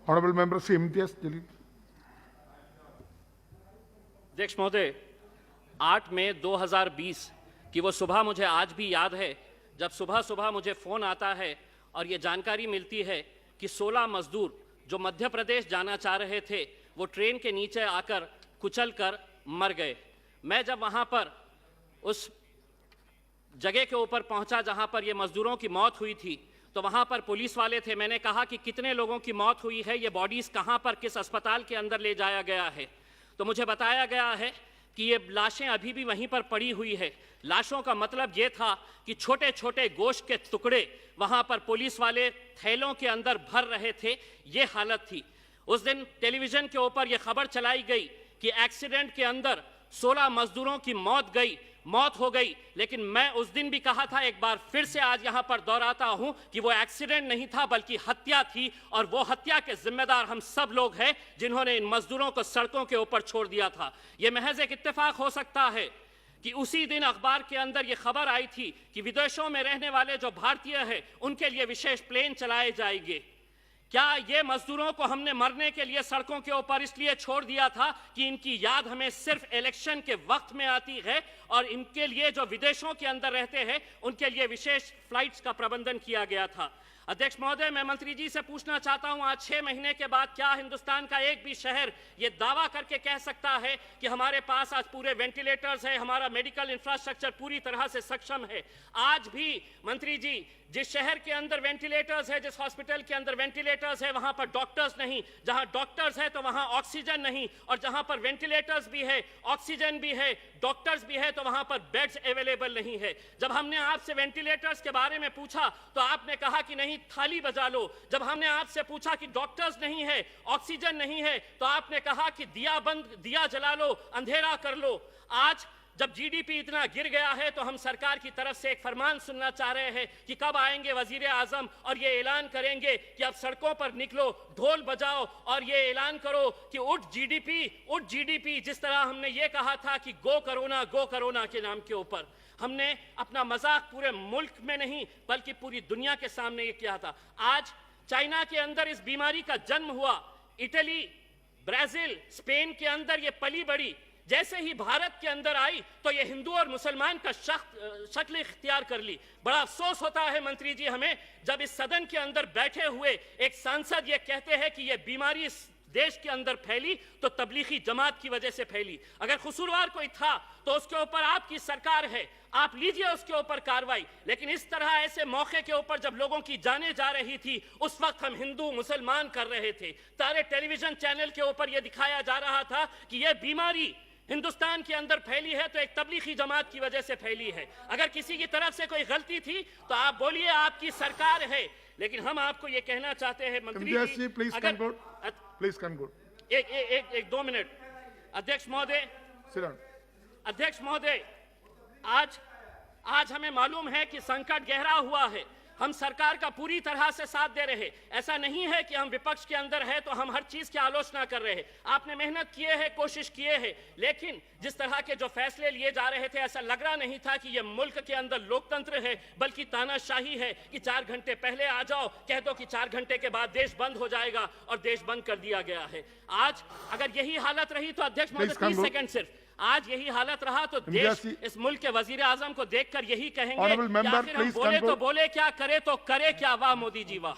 Honorable Member Sri Imtiaz Jalil. अध्यक्ष महोदय, 8 मई 2020 की वो सुबह मुझे आज भी याद है, जब सुबह सुबह मुझे फ़ोन आता है और ये जानकारी मिलती है कि 16 मजदूर जो मध्य प्रदेश जाना चाह रहे थे वो ट्रेन के नीचे आकर कुचल कर मर गए। मैं जब वहाँ पर उस जगह के ऊपर पहुँचा जहाँ पर ये मजदूरों की मौत हुई थी, तो वहाँ पर पुलिस वाले थे। मैंने कहा कि कितने लोगों की मौत हुई है, ये बॉडीज़ कहाँ पर किस अस्पताल के अंदर ले जाया गया है। तो मुझे बताया गया है कि ये लाशें अभी भी वहीं पर पड़ी हुई है। लाशों का मतलब ये था कि छोटे छोटे गोश्त के टुकड़े वहाँ पर पुलिस वाले थैलों के अंदर भर रहे थे, ये हालत थी। उस दिन टेलीविज़न के ऊपर ये खबर चलाई गई कि एक्सीडेंट के अंदर 16 मजदूरों की मौत हो गई, लेकिन मैं उस दिन भी कहा था, एक बार फिर से आज यहाँ पर दोहराता हूँ कि वो एक्सीडेंट नहीं था बल्कि हत्या थी, और वो हत्या के जिम्मेदार हम सब लोग हैं जिन्होंने इन मजदूरों को सड़कों के ऊपर छोड़ दिया था। ये महज एक इत्तेफाक हो सकता है कि उसी दिन अखबार के अंदर ये खबर आई थी कि विदेशों में रहने वाले जो भारतीय हैं उनके लिए विशेष प्लेन चलाए जाएंगे। क्या ये मजदूरों को हमने मरने के लिए सड़कों के ऊपर इसलिए छोड़ दिया था कि इनकी याद हमें सिर्फ इलेक्शन के वक्त में आती है, और इनके लिए जो विदेशों के अंदर रहते हैं उनके लिए विशेष फ्लाइट्स का प्रबंधन किया गया था? अध्यक्ष महोदय, मैं मंत्री जी से पूछना चाहता हूं, आज 6 महीने के बाद क्या हिंदुस्तान का एक भी शहर ये दावा करके कह सकता है कि हमारे पास आज पूरे वेंटिलेटर्स है, हमारा मेडिकल इंफ्रास्ट्रक्चर पूरी तरह से सक्षम है? आज भी मंत्री जी, जिस शहर के अंदर वेंटिलेटर्स है, जिस हॉस्पिटल के अंदर वेंटिलेटर्स है, वहां पर डॉक्टर्स नहीं। जहां डॉक्टर्स है तो वहां ऑक्सीजन नहीं, और जहां पर वेंटिलेटर्स भी है, ऑक्सीजन भी है, डॉक्टर्स भी है, तो वहां पर बेड्स अवेलेबल नहीं है। जब हमने आपसे वेंटिलेटर्स के बारे में पूछा तो आपने कहा कि नहीं, थाली बजा लो। जब हमने आपसे पूछा कि डॉक्टर्स नहीं है, ऑक्सीजन नहीं है, तो आपने कहा कि दिया जला लो, अंधेरा कर लो। आज जब जीडीपी इतना गिर गया है तो हम सरकार की तरफ से एक फरमान सुनना चाह रहे हैं कि कब आएंगे वजीर आजम और ये ऐलान करेंगे कि अब सड़कों पर निकलो, ढोल बजाओ और ये ऐलान करो कि उठ जीडीपी। जिस तरह हमने ये कहा था कि गो कोरोना के नाम के ऊपर हमने अपना मजाक पूरे मुल्क में नहीं बल्कि पूरी दुनिया के सामने ये किया था। आज चाइना के अंदर इस बीमारी का जन्म हुआ, इटली, ब्राजील, स्पेन के अंदर ये पली बड़ी, जैसे ही भारत के अंदर आई तो ये हिंदू और मुसलमान का शक्ल इख्तियार कर ली। बड़ा अफसोस होता है मंत्री जी हमें, जब इस सदन के अंदर बैठे हुए एक सांसद ये कहते हैं कि ये बीमारी इस देश के अंदर फैली तो तबलीगी जमात की वजह से फैली। अगर कसूरवार कोई था तो उसके ऊपर आपकी सरकार है, आप लीजिए उसके ऊपर कार्रवाई। लेकिन इस तरह ऐसे मौके के ऊपर जब लोगों की जानें जा रही थी, उस वक्त हम हिंदू मुसलमान कर रहे थे। सारे टेलीविजन चैनल के ऊपर यह दिखाया जा रहा था कि यह बीमारी हिंदुस्तान के अंदर फैली है तो एक तबलीगी जमात की वजह से फैली है। अगर किसी की तरफ से कोई गलती थी तो आप बोलिए, आपकी सरकार है। लेकिन हम आपको ये कहना चाहते हैं मंत्री जी, प्लीज कंक्लूड। एक 2 मिनट। अध्यक्ष महोदय, आज हमें मालूम है कि संकट गहरा हुआ है। हम सरकार का पूरी तरह से साथ दे रहे। ऐसा नहीं है कि हम विपक्ष के अंदर है तो हम हर चीज की आलोचना कर रहे हैं। आपने मेहनत किए है, कोशिश किए है, लेकिन जिस तरह के जो फैसले लिए जा रहे थे ऐसा लग रहा नहीं था कि ये मुल्क के अंदर लोकतंत्र है बल्कि तानाशाही है कि 4 घंटे पहले आ जाओ, कह दो कि 4 घंटे के बाद देश बंद हो जाएगा, और देश बंद कर दिया गया है। आज अगर यही हालत रही तो अध्यक्ष महोदय 30 सेकंड सिर्फ, आज यही हालत रहा तो देश इस मुल्क के वजीर आजम को देखकर यही कहेंगे कि आखिर हम बोले तो बोले क्या, करे तो करे क्या। वाह मोदी जी वाह।